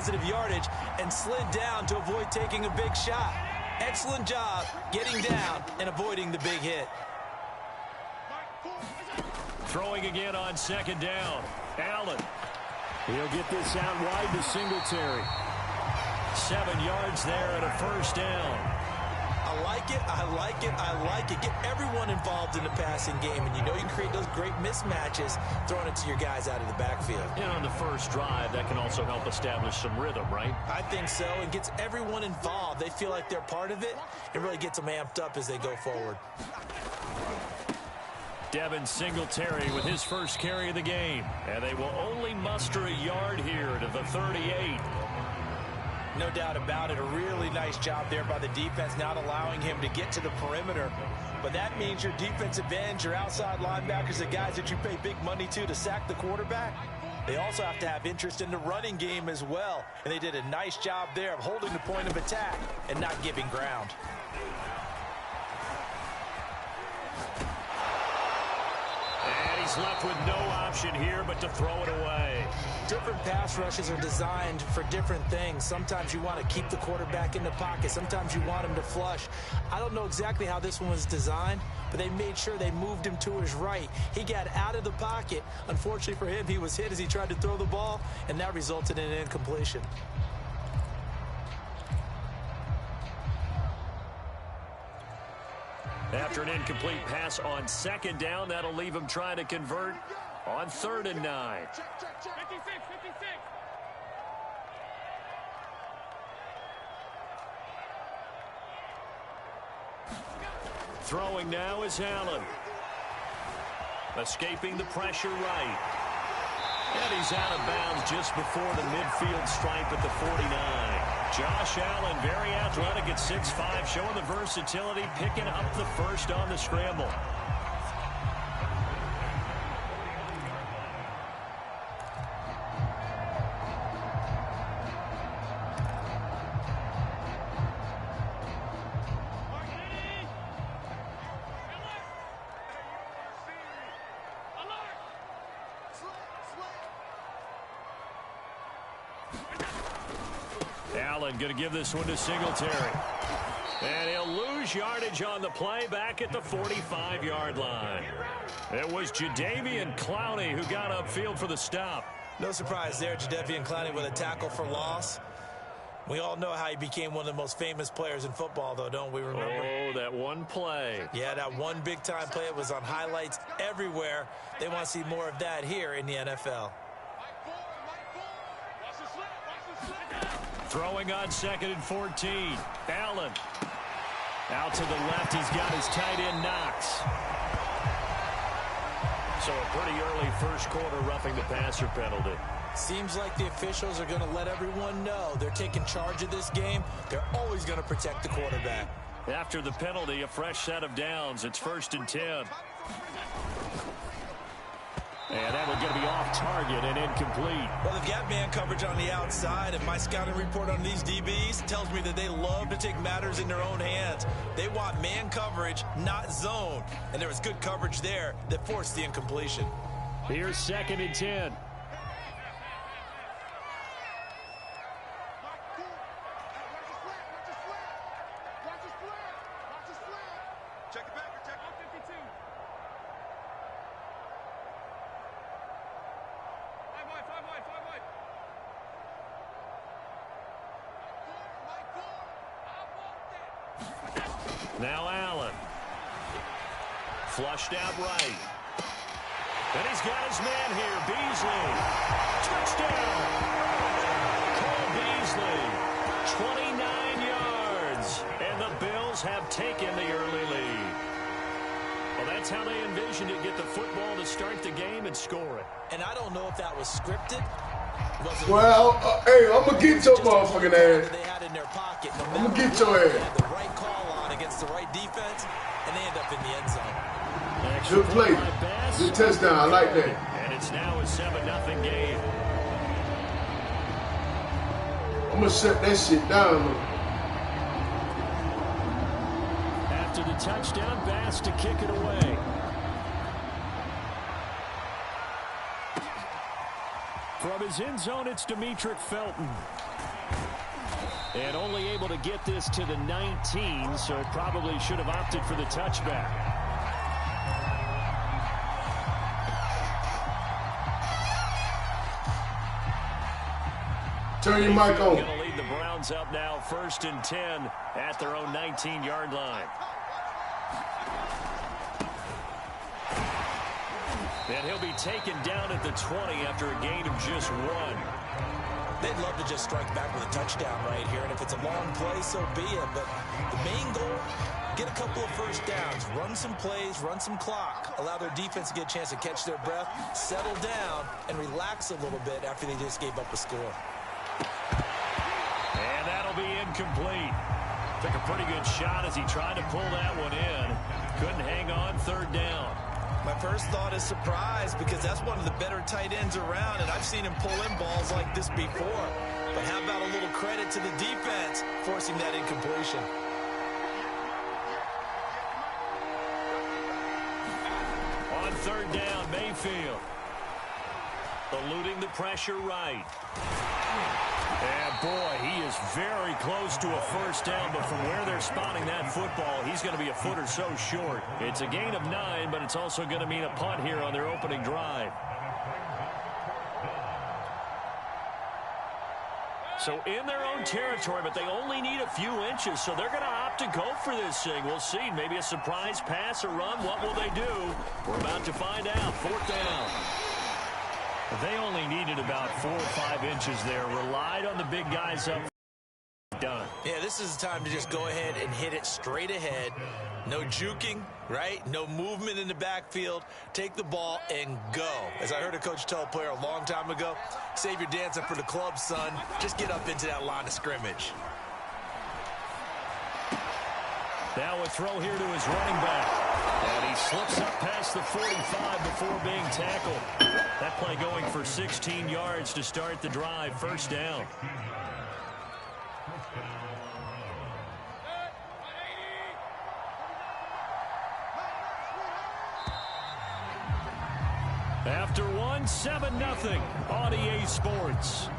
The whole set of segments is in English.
positive yardage and slid down to avoid taking a big shot. Excellent job getting down and avoiding the big hit. Throwing again on second down. Allen. He'll get this out wide to Singletary. 7 yards there and a first down. I like it, I like it, I like it. Get everyone involved in the passing game, and you know you can create those great mismatches throwing it to your guys out of the backfield. And on the first drive, that can also help establish some rhythm, right? I think so. It gets everyone involved. They feel like they're part of it. It really gets them amped up as they go forward. Devin Singletary with his first carry of the game. And they will only muster a yard here to the 38. No doubt about it. A really nice job there by the defense, not allowing him to get to the perimeter. But that means your defensive ends, your outside linebackers, the guys that you pay big money to sack the quarterback, they also have to have interest in the running game as well. And they did a nice job there of holding the point of attack and not giving ground. And he's left with no option here but to throw it away. Different pass rushes are designed for different things. Sometimes you want to keep the quarterback in the pocket. Sometimes you want him to flush. I don't know exactly how this one was designed, but they made sure they moved him to his right. He got out of the pocket. Unfortunately for him, he was hit as he tried to throw the ball, and that resulted in an incompletion. After an incomplete pass on second down, that'll leave him trying to convert on 3rd and 9. 56, 56. Throwing now is Allen. Escaping the pressure right. And he's out of bounds just before the midfield stripe at the 49. Josh Allen, very athletic at 6'5", showing the versatility, picking up the first on the scramble. Allen going to give this one to Singletary. And he'll lose yardage on the play back at the 45-yard line. It was Jadeveon Clowney who got upfield for the stop. No surprise there, Jadeveon Clowney with a tackle for loss. We all know how he became one of the most famous players in football, though, don't we remember? Oh, that one play. Yeah, that one big-time play. It was on highlights everywhere. They want to see more of that here in the NFL. Throwing on 2nd and 14. Allen. Out to the left, he's got his tight end Knox. So a pretty early first quarter roughing the passer penalty. Seems like the officials are going to let everyone know they're taking charge of this game. They're always going to protect the quarterback. After the penalty, a fresh set of downs. It's 1st and 10. And that one's going to be off target and incomplete. Well, they've got man coverage on the outside, and my scouting report on these DBs tells me that they love to take matters in their own hands. They want man coverage, not zone. And there was good coverage there that forced the incompletion. Here's 2nd and 10. Now Allen. Flushed out right. And he's got his man here, Beasley. Touchdown. Cole Beasley, 29 yards. And the Bills have taken the early lead. Well, that's how they envisioned it, get the football to start the game and score it. And I don't know if that was scripted. Well, hey, I'm going to get your motherfucking ass. They had in their pocket. I'm going to get your ass. They had the right call on against the right defense, and they end up in the end zone. Good play. Good touchdown. I like that. And it's now a 7-0 game. I'm going to shut that shit down. After the touchdown, Bass to kick it away. 4 From his end zone, it's Demetric Felton. And only able to get this to the 19, so probably should have opted for the touchback. Turn your mic on. Going to lead the Browns up now, 1st and 10 at their own 19-yard line. And he'll be taken down at the 20 after a gain of just 1. They'd love to just strike back with a touchdown right here, and if it's a long play, so be it. But the main goal, get a couple of first downs, run some plays, run some clock, allow their defense to get a chance to catch their breath, settle down, and relax a little bit after they just gave up a score. And that'll be incomplete. Took a pretty good shot as he tried to pull that one in. Couldn't hang on, 3rd down. My first thought is surprise, because that's one of the better tight ends around, and I've seen him pull in balls like this before. But how about a little credit to the defense forcing that incompletion? On 3rd down, Mayfield. Eluding the pressure right. And, boy, he is very close to a first down, but from where they're spotting that football, he's going to be a foot or so short. It's a gain of 9, but it's also going to mean a punt here on their opening drive. So in their own territory, but they only need a few inches, so they're going to opt to go for this thing. We'll see. Maybe a surprise pass or run. What will they do? We're about to find out. 4th down. They only needed about 4 or 5 inches there. Relied on the big guys up. Done. Yeah, this is the time to just go ahead and hit it straight ahead. No juking, right? No movement in the backfield. Take the ball and go. As I heard a coach tell a player a long time ago, save your dancing for the club, son. Just get up into that line of scrimmage. Now a throw here to his running back. And he slips up past the 45 before being tackled. That play going for 16 yards to start the drive. 1st down. After 1, 7-0 on EA Sports.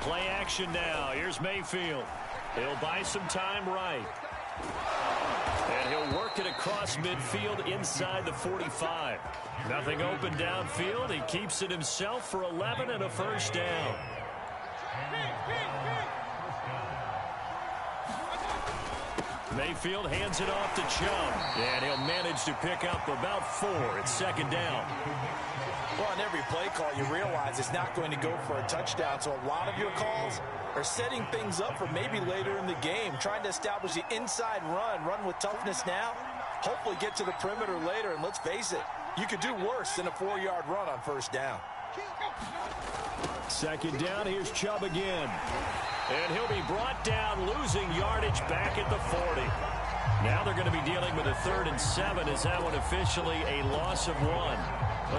Play action now. Here's Mayfield. He'll buy some time right. And he'll work it across midfield inside the 45. Nothing open downfield. He keeps it himself for 11 and a 1st down. Mayfield hands it off to Chubb. And he'll manage to pick up about 4. It's 2nd down. Well, on every play call, you realize it's not going to go for a touchdown. So a lot of your calls are setting things up for maybe later in the game, trying to establish the inside run with toughness now, hopefully get to the perimeter later. And let's face it, you could do worse than a 4-yard run on 1st down. 2nd down, here's Chubb again. And he'll be brought down, losing yardage back at the 40. Now they're going to be dealing with a 3rd and 7. Is that one officially a loss of 1?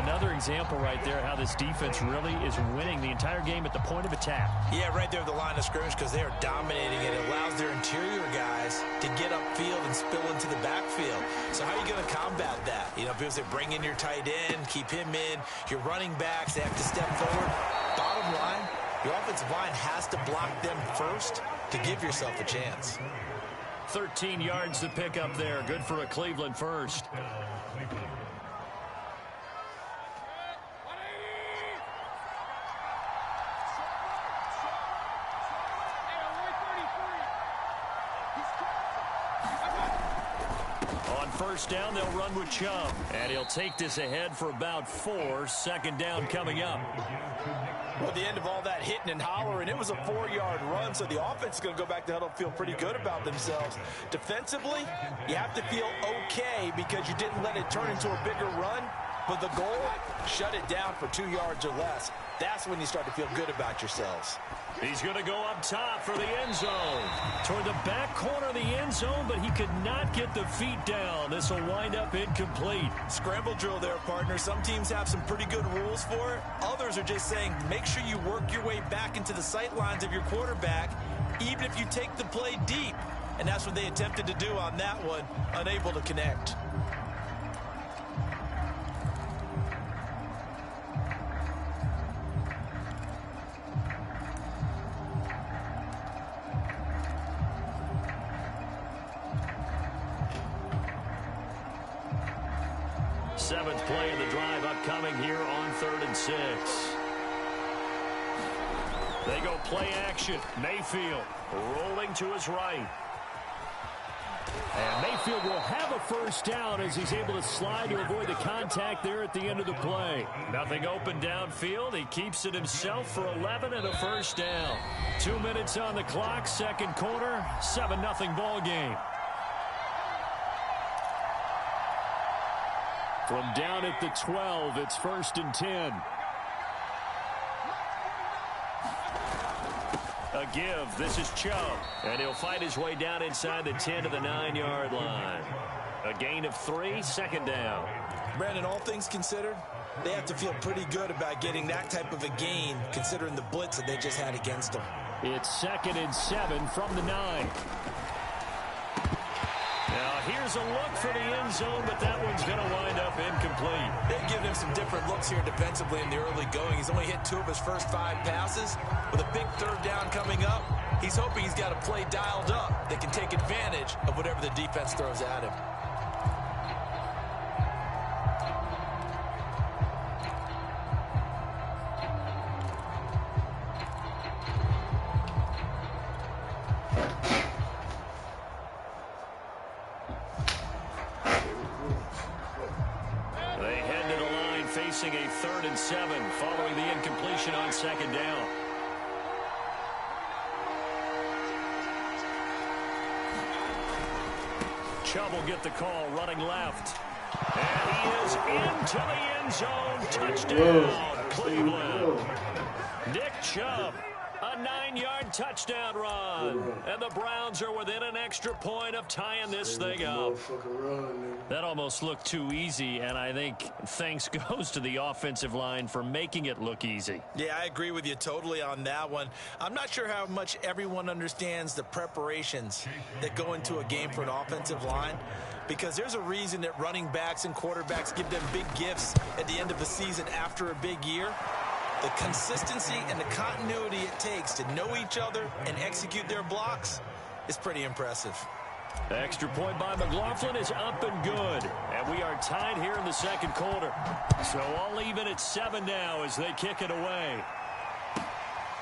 Another example right there how this defense really is winning the entire game at the point of attack. Yeah, right there at the line of scrimmage, because they are dominating it. It allows their interior guys to get upfield and spill into the backfield. So how are you going to combat that? You know, because they bring in your tight end, keep him in. Your running backs, they have to step forward. Bottom line, your offensive line has to block them first to give yourself a chance. 13 yards to pick up there. Good for a Cleveland first. On 1st down, they'll run with Chubb. And he'll take this ahead for about 4. 2nd down coming up. Well, at the end of all that hitting and hollering, it was a 4-yard run, so the offense is going to go back to huddle and feel pretty good about themselves. Defensively, you have to feel okay because you didn't let it turn into a bigger run, but the goal, shut it down for 2 yards or less. That's when you start to feel good about yourselves. He's going to go up top for the end zone. Toward the back corner of the end zone, but he could not get the feet down. This will wind up incomplete. Scramble drill there, partner. Some teams have some pretty good rules for it. Others are just saying make sure you work your way back into the sight lines of your quarterback, even if you take the play deep. And that's what they attempted to do on that one, unable to connect. Seventh play of the drive upcoming here on 3rd and 6. They go play action. Mayfield rolling to his right. And Mayfield will have a first down as he's able to slide to avoid the contact there at the end of the play. Nothing open downfield. He keeps it himself for 11 and a first down. 2 minutes on the clock, second quarter, 7-0 ball game. From down at the 12, it's 1st and 10. A give. This is Chubb. And he'll fight his way down inside the 10 to the 9-yard line. A gain of 3, second down. Brandon, all things considered, they have to feel pretty good about getting that type of a gain, considering the blitz that they just had against them. It's 2nd and 7 from the 9. Now, here's a look for the end zone, but that one's going to wind up incomplete. They've given him some different looks here defensively in the early going. He's only hit 2 of his first 5 passes. With a big 3rd down coming up, he's hoping he's got a play dialed up that can take advantage of whatever the defense throws at him. Facing a 3rd and 7 following the incompletion on 2nd down. Chubb will get the call running left. And he is into the end zone. Touchdown, Cleveland. Nick Chubb. A 9-yard touchdown run. And the Browns are within an extra point of tying this thing up. That almost looked too easy, and I think thanks goes to the offensive line for making it look easy. Yeah, I agree with you totally on that one. I'm not sure how much everyone understands the preparations that go into a game for an offensive line, because there's a reason that running backs and quarterbacks give them big gifts at the end of the season after a big year. The consistency and the continuity it takes to know each other and execute their blocks is pretty impressive. The extra point by McLaughlin is up and good. And we are tied here in the second quarter. So all even at 7 now as they kick it away.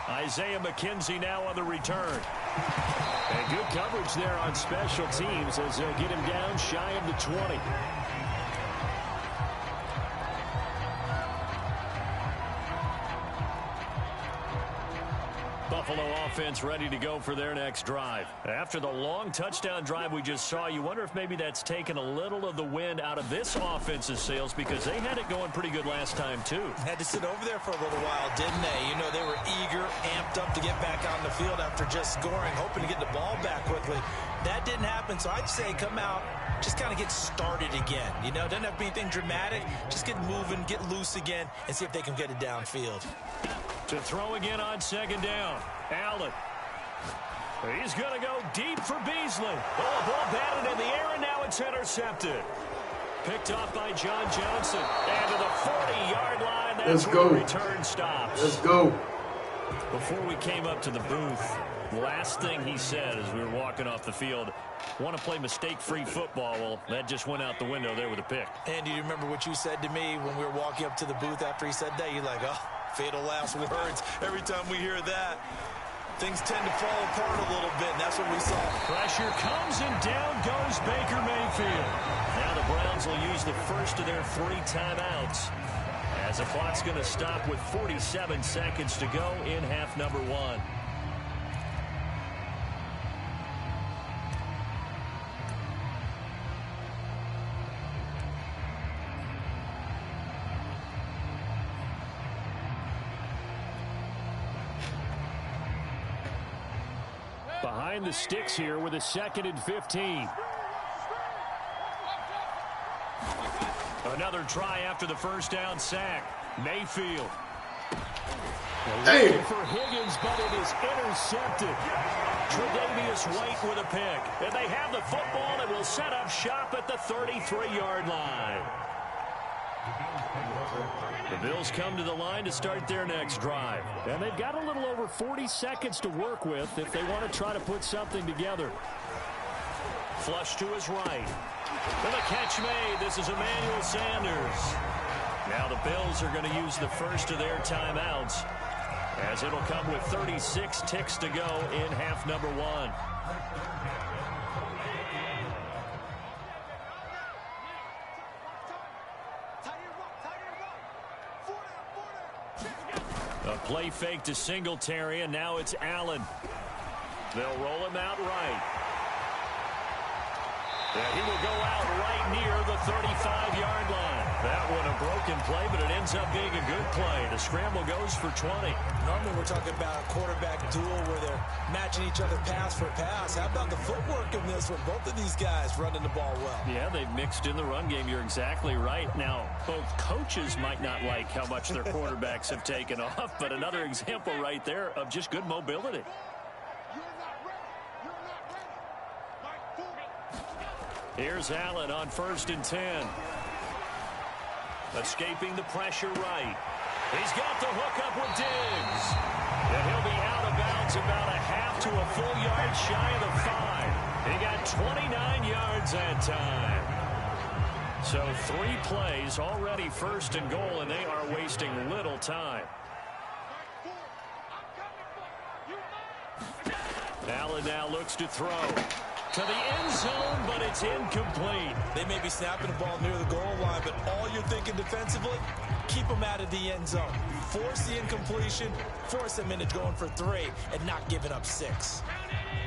Isaiah McKenzie now on the return. And good coverage there on special teams as they'll get him down shy of the 20. Buffalo offense ready to go for their next drive. After the long touchdown drive we just saw, you wonder if maybe that's taken a little of the wind out of this offense's sails, because they had it going pretty good last time too. Had to sit over there for a little while, didn't they? You know, they were eager, amped up to get back on the field after just scoring, hoping to get the ball back quickly. That didn't happen, so I'd say come out, just kind of get started again. You know, doesn't have to be anything dramatic. Just get moving, get loose again, and see if they can get it downfield. To throw again on 2nd down. Allen. He's going to go deep for Beasley. Oh, ball batted in the air, and now it's intercepted. Picked off by John Johnson. And to the 40-yard line. That's where the return stops. Let's go. Before we came up to the booth, last thing he said as we were walking off the field, want to play mistake-free football. Well, that just went out the window there with a pick. Andy, do you remember what you said to me when we were walking up to the booth after he said that? You're like, oh, fatal last words. Every time we hear that, things tend to fall apart a little bit, and that's what we saw. Pressure comes, and down goes Baker Mayfield. Now the Browns will use the first of their 3 timeouts, as the clock's going to stop with 47 seconds to go in half number 1. behind the sticks here with a 2nd and 15. Another try after the first down sack. Mayfield. Looking for Higgins, but it is intercepted. Tre'Davious White with a pick. And they have the football and will set up shop at the 33-yard line. The Bills come to the line to start their next drive. And they've got a little over 40 seconds to work with if they want to try to put something together. Flush to his right. And the catch made. This is Emmanuel Sanders. Now the Bills are going to use the first of their timeouts, as it'll come with 36 ticks to go in half number 1. A play fake to Singletary, and now it's Allen. They'll roll him out right. And he will go out right near the 35-yard line. That one a broken play, but it ends up being a good play. The scramble goes for 20. Normally we're talking about a quarterback duel where they're matching each other pass for pass. How about the footwork in this one? Both of these guys running the ball well. Yeah, they've mixed in the run game. You're exactly right. Now, both coaches might not like how much their quarterbacks have taken off, but another example right there of just good mobility. Here's Allen on 1st and 10. Escaping the pressure right. He's got the hook up with Diggs. And he'll be out of bounds about a half to a full yard shy of the 5. He got 29 yards that time. So 3 plays already 1st and goal, and they are wasting little time. Allen now looks to throw. To the end zone, but it's incomplete. They may be snapping the ball near the goal line, but all you're thinking defensively, keep them out of the end zone. Force the incompletion, force them into going for 3, and not giving up 6.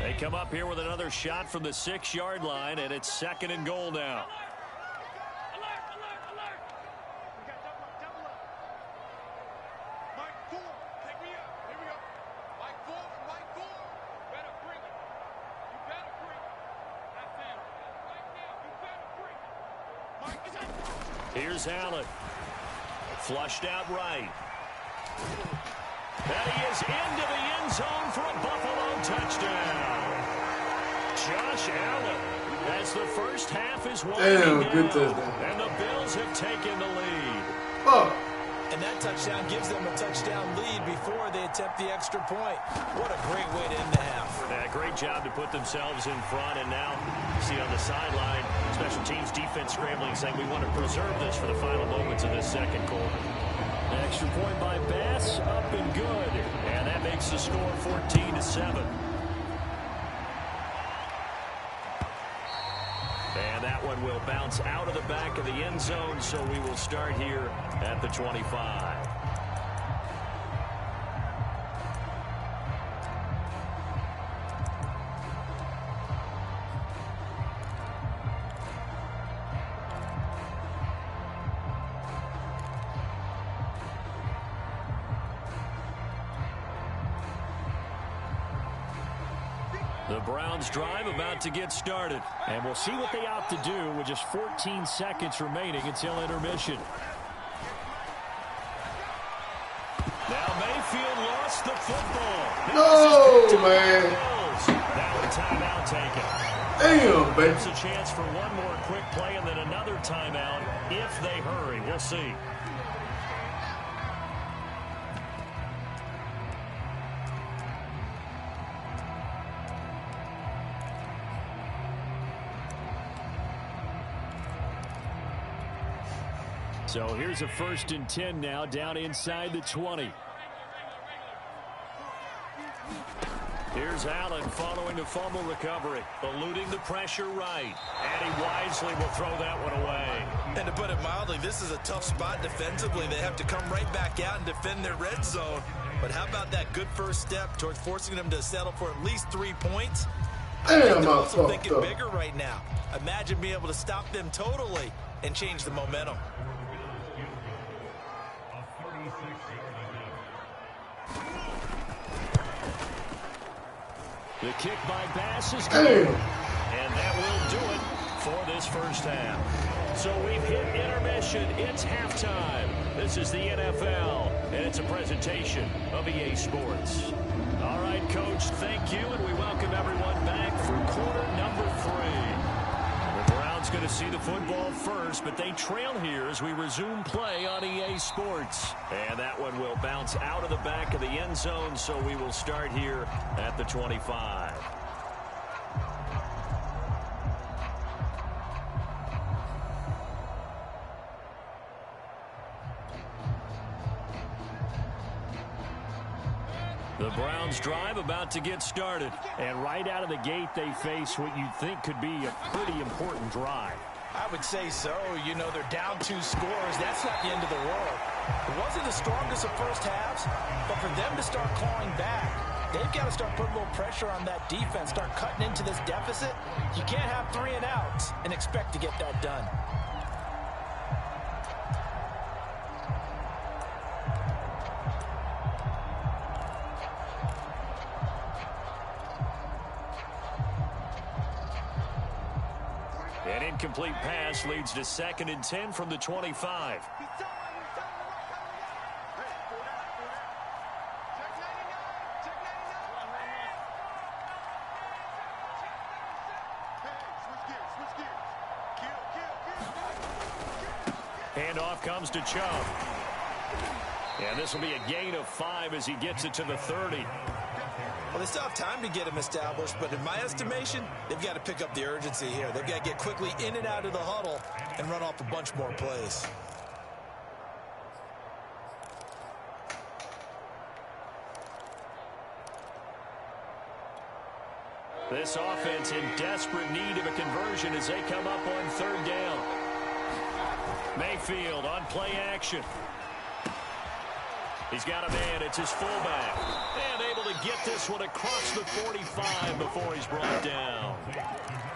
They come up here with another shot from the 6-yard line, and it's 2nd and goal now. Here's Allen. Flushed out right. And he is into the end zone for a Buffalo touchdown. Josh Allen, as the first half is winding down, and the Bills have taken the lead. Oh. And that touchdown gives them a touchdown lead before they attempt the extra point. What a great way to end the half. Yeah, great job to put themselves in front. And now, you see on the sideline, special teams defense scrambling, saying we want to preserve this for the final moments of this second quarter. An extra point by Bass, up and good. And that makes the score 14-7. And that one will bounce out of the back of the end zone, so we will start here at the 25. The Browns drive about to get started. And we'll see what they opt to do with just 14 seconds remaining until intermission. Now Mayfield lost the football. No, man. Now a timeout taken. Damn, baby. There's a chance for one more quick play and then another timeout if they hurry. We'll see. So here's a 1st and 10 now, down inside the 20. Here's Allen following the fumble recovery, eluding the pressure right. And he wisely will throw that one away. And to put it mildly, this is a tough spot defensively. They have to come right back out and defend their red zone. But how about that good first step towards forcing them to settle for at least 3 points? Damn, They're I'm also fucked thinking up. bigger right now. Imagine being able to stop them totally and change the momentum. The kick by Bass is good. And that will do it for this first half. So we've hit intermission. It's halftime. This is the NFL, and it's a presentation of EA Sports. All right, Coach, thank you, and we welcome everyone back for quarter number 3. The Browns going to see the football first, but they trail here as we resume play on EA Sports. And that one will bounce out of the back of the end zone, so we will start here at the 25. The Browns drive about to get started. And right out of the gate, they face what you'd think could be a pretty important drive. I would say so. You know, they're down 2 scores. That's not the end of the world. It wasn't the strongest of first halves, but for them to start clawing back, they've got to start putting a little pressure on that defense, start cutting into this deficit. You can't have 3 and outs and expect to get that done. An incomplete pass leads to 2nd and 10 from the 25. Handoff comes to Chubb. And this will be a gain of 5 as he gets it to the 30. Well, they still have time to get him established, but in my estimation, they've got to pick up the urgency here. They've got to get quickly in and out of the huddle and run off a bunch more plays. This offense in desperate need of a conversion as they come up on 3rd down. Mayfield on play action. He's got a man. It's his fullback. And able to get this one across the 45 before he's brought down.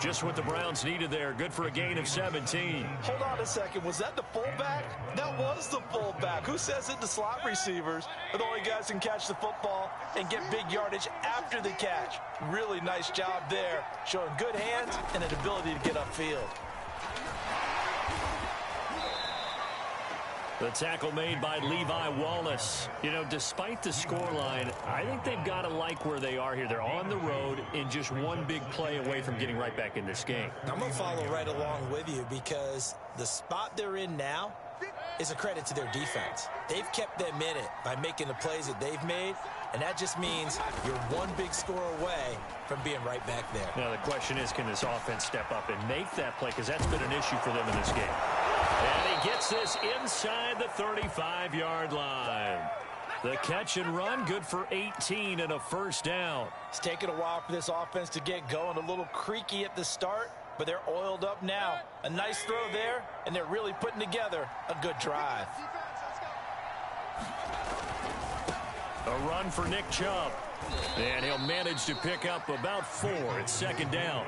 Just what the Browns needed there. Good for a gain of 17. Hold on a second. Was that the fullback? That was the fullback. Who says it? The slot receivers are the only guys who can catch the football and get big yardage after the catch. Really nice job there. Showing good hands and an ability to get upfield. The tackle made by Levi Wallace. You know, despite the scoreline, I think they've got to like where they are here. They're on the road and just one big play away from getting right back in this game. I'm going to follow right along with you because the spot they're in now is a credit to their defense. They've kept them in it by making the plays that they've made, and that just means you're one big score away from being right back there. Now, the question is, can this offense step up and make that play? Because that's been an issue for them in this game. And he gets this inside the 35-yard line. The catch and run, good for 18 and a first down. It's taken a while for this offense to get going. A little creaky at the start, but they're oiled up now. A nice throw there, and they're really putting together a good drive. A run for Nick Chubb. And he'll manage to pick up about 4 at 2nd down.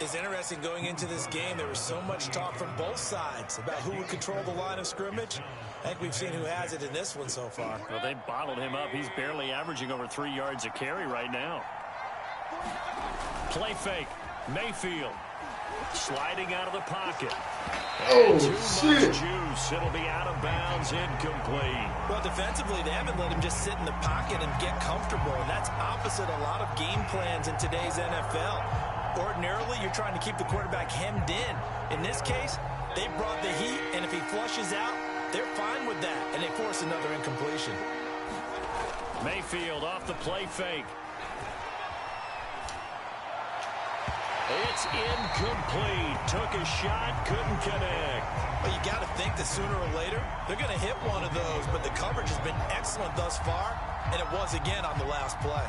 It's interesting going into this game. There was so much talk from both sides about who would control the line of scrimmage. I think we've seen who has it in this one so far. Well, they bottled him up. He's barely averaging over 3 yards a carry right now. Play fake. Mayfield sliding out of the pocket. And too much juice. It'll be out of bounds, incomplete. Well, defensively, they haven't let him just sit in the pocket and get comfortable, and that's opposite a lot of game plans in today's NFL. Ordinarily, you're trying to keep the quarterback hemmed in. In this case, they brought the heat, and if he flushes out, they're fine with that, and they force another incompletion. Mayfield off the play fake. It's incomplete. Took a shot, couldn't connect. Well, you got to think that sooner or later, they're going to hit one of those, but the coverage has been excellent thus far, and it was again on the last play.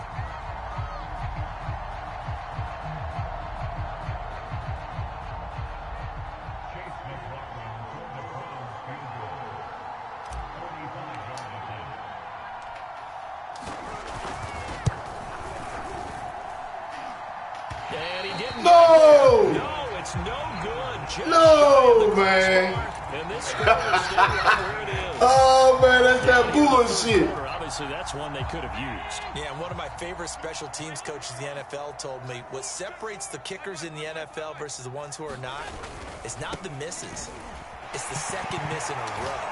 No, it's no good. Just No, man. and this score is still right where it is. Oh, man, that's that bullshit. Obviously, that's one they could have used. Yeah, and one of my favorite special teams coaches in the NFL told me what separates the kickers in the NFL versus the ones who are not is not the misses. It's the second miss in a row.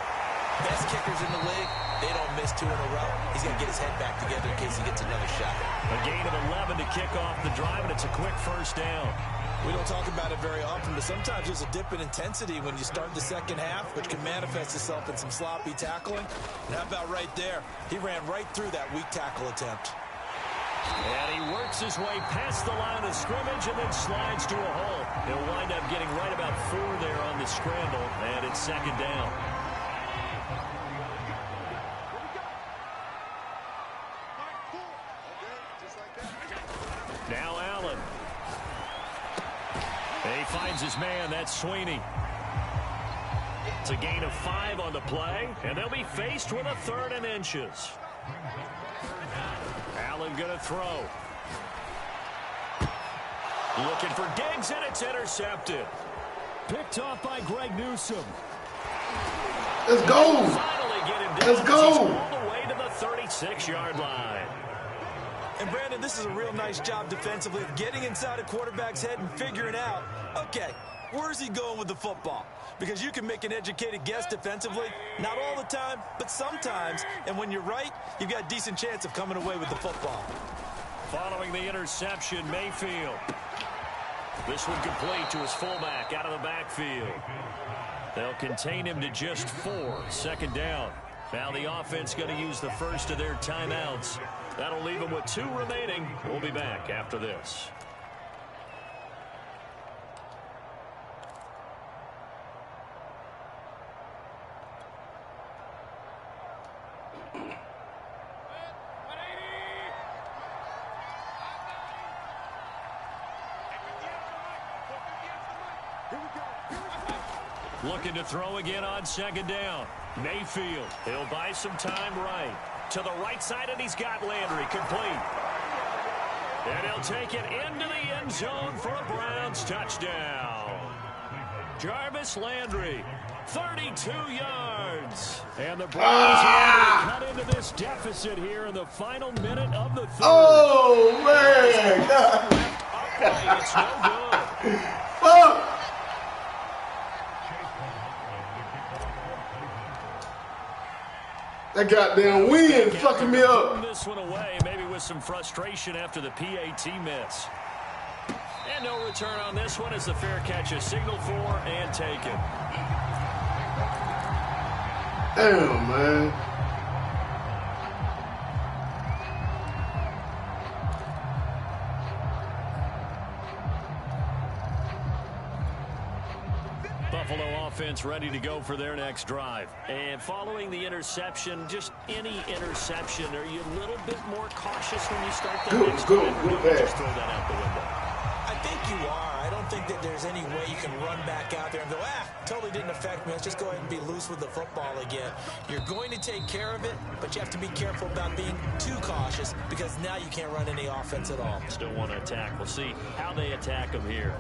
Best kickers in the league, they don't miss 2 in a row. He's going to get his head back together in case he gets another shot. A gain of 11 to kick off the drive, and it's a quick first down. We don't talk about it very often, but sometimes there's a dip in intensity when you start the second half, which can manifest itself in some sloppy tackling. And how about right there? He ran right through that weak tackle attempt. And he works his way past the line of scrimmage and then slides to a hole. He'll wind up getting right about 4 there on the scramble, and it's second down. Now Allen. And he finds his man. That's Sweeney. It's a gain of 5 on the play, and they'll be faced with a 3rd and inches. Allen going to throw. Looking for Diggs, and it's intercepted. Picked off by Greg Newsome. Let's go. Finally get him down. Let's go. He's all the way to the 36-yard line. And, Brandon, this is a real nice job defensively of getting inside a quarterback's head and figuring out, okay, where's he going with the football? Because you can make an educated guess defensively, not all the time, but sometimes. And when you're right, you've got a decent chance of coming away with the football. Following the interception, Mayfield. This one complete to his fullback out of the backfield. They'll contain him to just 4, second down. Now the offense going to use the first of their timeouts. That'll leave them with 2 remaining. We'll be back after this. Looking to throw again on second down. Mayfield, he'll buy some time right. To the right side, and he's got Landry complete. And he'll take it into the end zone for a Browns touchdown. Jarvis Landry, 32 yards. And the Browns cut into this deficit here in the final minute of the 3rd. Oh, man. It's no good. Fuck. That goddamn wind fucking me up. This one away, maybe with some frustration after the PAT miss. And no return on this one as the fair catch is signaled for and taken. Damn, man. Buffalo offense ready to go for their next drive. And following the interception, just any interception, are you a little bit more cautious when you start that next drive? Or do you just throw that out the window? I think you are. I don't think that there's any way you can run back out there and go, totally didn't affect me. Let's just go ahead and be loose with the football again. You're going to take care of it, but you have to be careful about being too cautious because now you can't run any offense at all. Still want to attack. We'll see how they attack them here.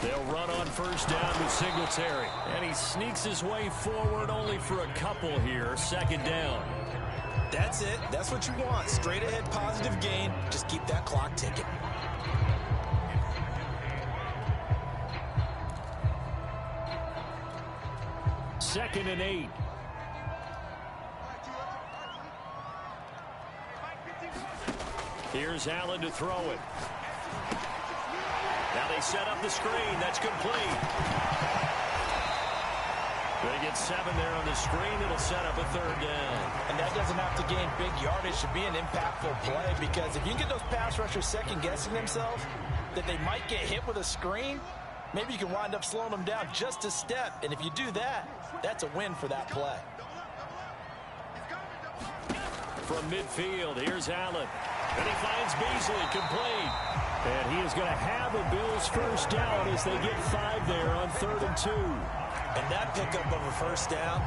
They'll run on first down with Singletary. And he sneaks his way forward only for a couple here. Second down. That's it. That's what you want. Straight ahead positive gain. Just keep that clock ticking. Second and 8. Here's Allen to throw it. Now they set up the screen. That's complete. They get 7 there on the screen. It'll set up a third down. And that doesn't have to gain big yardage to be an impactful play because if you can get those pass rushers second-guessing themselves that they might get hit with a screen, maybe you can wind up slowing them down just a step. And if you do that, that's a win for that play. From midfield, here's Allen. And he finds Beasley complete. And he is going to have a Bills first down as they get 5 there on 3rd and 2. And that pickup of a first down,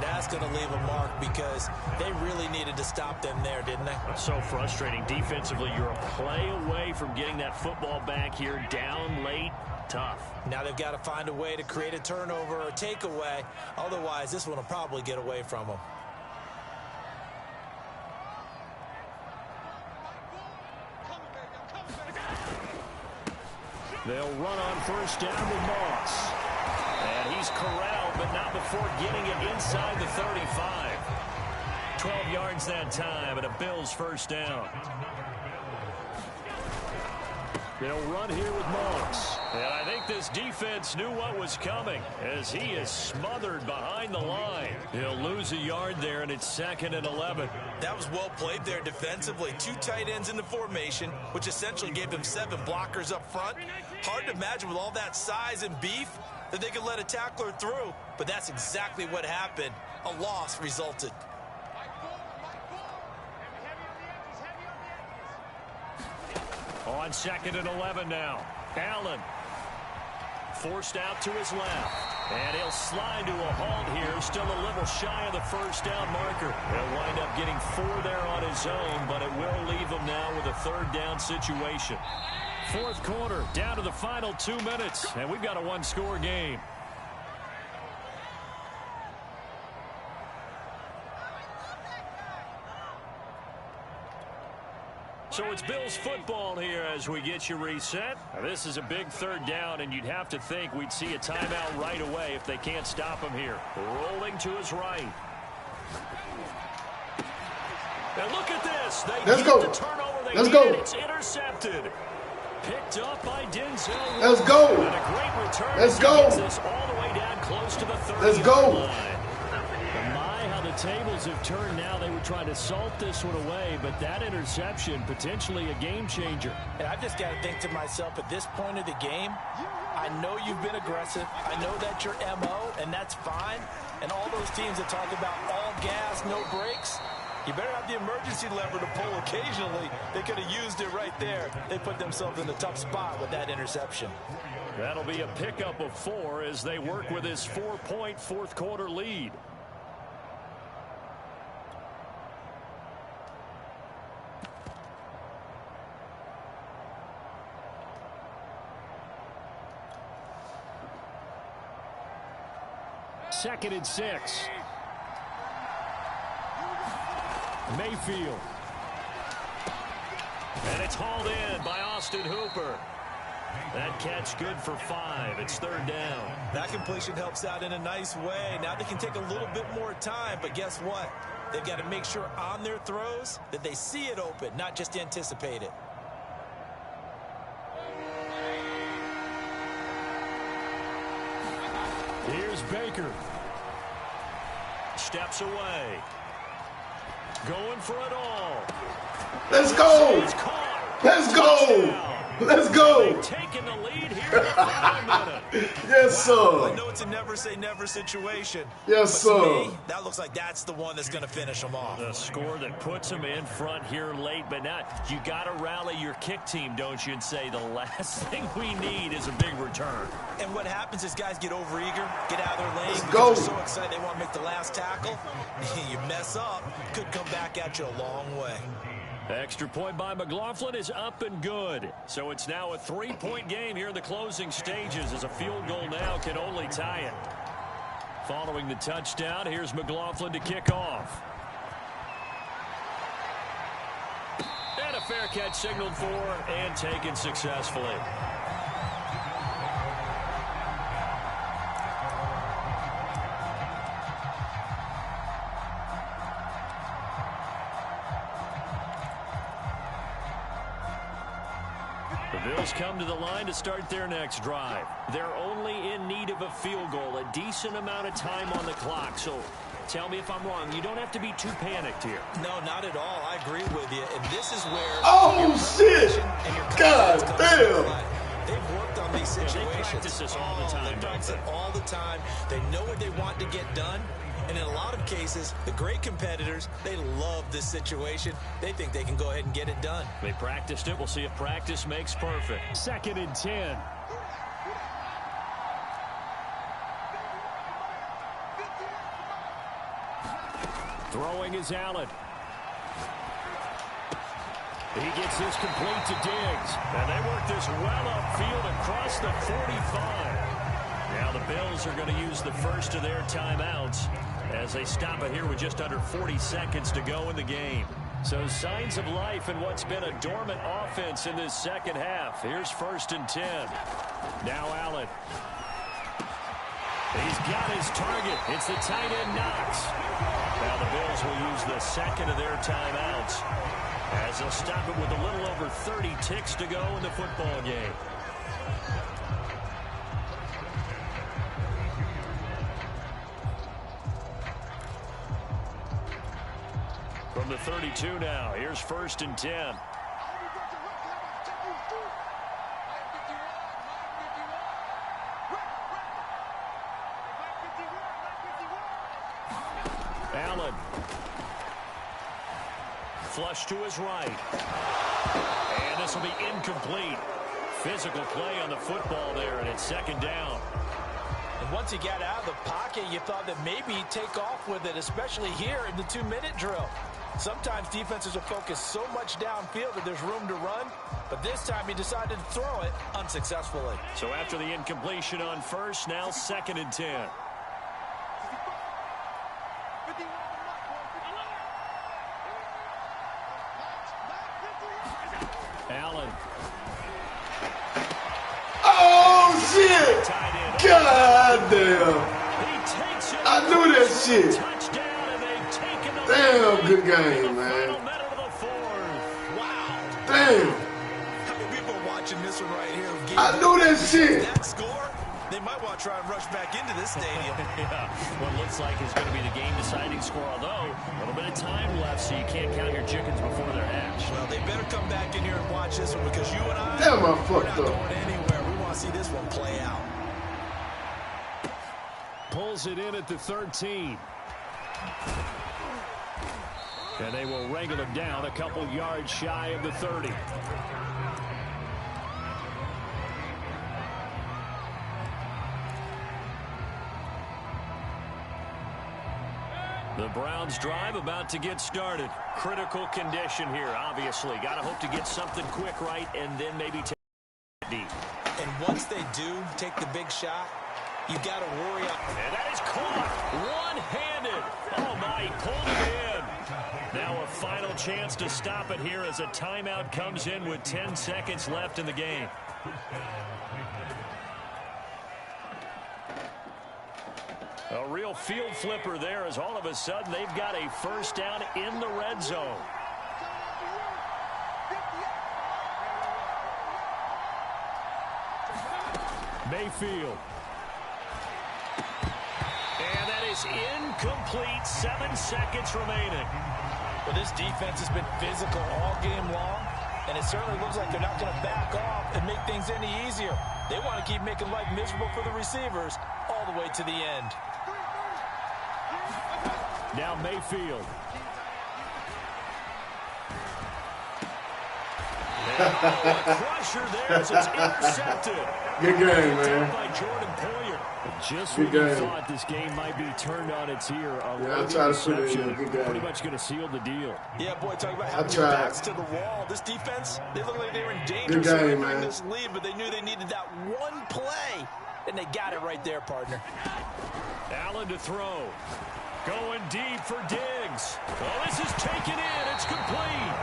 that's going to leave a mark because they really needed to stop them there, didn't they? So frustrating. Defensively, you're a play away from getting that football back here. Down late, tough. Now they've got to find a way to create a turnover or takeaway. Otherwise, this one will probably get away from them. They'll run on first down with Moss. And he's corralled, but not before getting it inside the 35. 12 yards that time, and a Bills first down. They'll run here with Moss. And I think this defense knew what was coming as he is smothered behind the line. He'll lose a yard there, and it's 2nd and 11. That was well played there defensively. 2 tight ends in the formation, which essentially gave them 7 blockers up front. Hard to imagine with all that size and beef that they could let a tackler through, but that's exactly what happened. A loss resulted. On 2nd and 11 now. Allen forced out to his left. And he'll slide to a halt here. Still a little shy of the first down marker. He'll wind up getting 4 there on his own, but it will leave him now with a 3rd down situation. 4th quarter, down to the final 2 minutes, and we've got a 1-score game. So it's Bills football here as we get you reset. Now, this is a big 3rd down, and you'd have to think we'd see a timeout right away if they can't stop him here. Rolling to his right. And look at this. They get the turnover. Let's go. It's intercepted. Picked up by Denzel. Let's go. And a great return. Let's go. Gets this all the way down close to the 30-yard Let's go. line. How the tables have turned now. They were trying to salt this one away, but that interception, potentially a game changer. And I've just got to think to myself, at this point of the game, I know you've been aggressive. I know that's your MO, and that's fine. And all those teams that talk about all gas, no brakes, you better have the emergency lever to pull occasionally. They could have used it right there. They put themselves in a tough spot with that interception. That'll be a pickup of 4 as they work with his 4-point 4th quarter lead. Second and 6. Mayfield. And it's hauled in by Austin Hooper. That catch good for 5. It's 3rd down. That completion helps out in a nice way. Now they can take a little bit more time, but guess what? They've got to make sure on their throws that they see it open, not just anticipate it. Here's Baker. Steps away. Going for it all. Let's go. Let's go. Let's go. Taking the lead here in the final minute. Yes, sir. I know it's a never say never situation. Yes, but sir. To me, that looks like that's the one that's going to finish them off. The score that puts them in front here late, but not. You got to rally your kick team, don't you, and say the last thing we need is a big return. And what happens is guys get overeager, get out of their lane. Let's go. They're so excited they want to make the last tackle. You mess up, could come back at you a long way. Extra point by McLaughlin is up and good. So it's now a 3-point game here in the closing stages as a field goal now can only tie it. Following the touchdown, here's McLaughlin to kick off. And a fair catch signaled for and taken successfully. The Bills come to the line to start their next drive. They're only in need of a field goal, a decent amount of time on the clock. So tell me if I'm wrong. You don't have to be too panicked here. No, not at all. I agree with you. And this is where... Oh, shit. God damn. They've worked on these situations. They practice this all the time, They practice it all the time. They know what they want to get done. And in a lot of cases, the great competitors, they love this situation. They think they can go ahead and get it done. They practiced it. We'll see if practice makes perfect. 2nd and 10. Throwing is Allen. He gets this complete to Diggs. And they work this well upfield across the 45. Now the Bills are going to use the first of their timeouts as they stop it here with just under 40 seconds to go in the game. So signs of life in what's been a dormant offense in this second half. Here's 1st and 10. Now Allen. He's got his target. It's the tight end Knox. Now the Bills will use the second of their timeouts as they'll stop it with a little over 30 ticks to go in the football game. From the 32 now, here's 1st and 10. Allen. Flush to his right. And this will be incomplete. Physical play on the football there, and it's 2nd down. And once he got out of the pocket, you thought that maybe he'd take off with it, especially here in the 2-minute drill. Sometimes defenses are focused so much downfield that there's room to run, but this time he decided to throw it unsuccessfully. So after the incompletion on 1st, now 2nd and 10. Allen. Oh, shit! God damn. I knew that shit. Damn, good game, man. Wow. Damn. How many people are watching this one right here? I knew that shit. That score, they might want to try and rush back into this stadium. Yeah, what looks like is going to be the game-deciding score, although a little bit of time left, so you can't count your chickens before they're hatched. Well, they better come back in here and watch this one because you and I, Damn, I we're fucked not up. going anywhere. We want to see this one play out. Pulls it in at the 13. And they will wrangle him down a couple yards shy of the 30. The Browns drive about to get started. Critical condition here, obviously. Got to hope to get something quick right and then maybe take it deep. And once they do take the big shot, you got to worry. And that is caught one-handed. Oh, my, he pulled it in. Now a final chance to stop it here as a timeout comes in with 10 seconds left in the game. A real field flipper there as all of a sudden they've got a first down in the red zone. Mayfield. And that is incomplete. 7 seconds remaining. Well, this defense has been physical all game long, and it certainly looks like they're not going to back off and make things any easier. They want to keep making life miserable for the receivers all the way to the end. Now Mayfield. Crusher there as it's intercepted. Good game, man. By Jordan Poyer. Just Good when you game. thought this game might be turned on its ear, I tried to put it in. Good game. pretty much going to seal the deal. Yeah, boy, talking about having your backs to the wall. This defense, they look like they were in danger Good game, surrendering man. this lead, but they knew they needed that one play, and they got it right there, partner. Allen to throw. Going deep for Diggs. Oh, this is taken in. It's complete.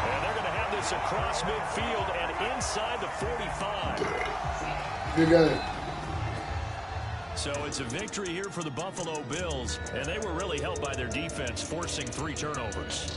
And they're going to have this across midfield and inside the 45. Good game. So it's a victory here for the Buffalo Bills, and they were really helped by their defense, forcing 3 turnovers.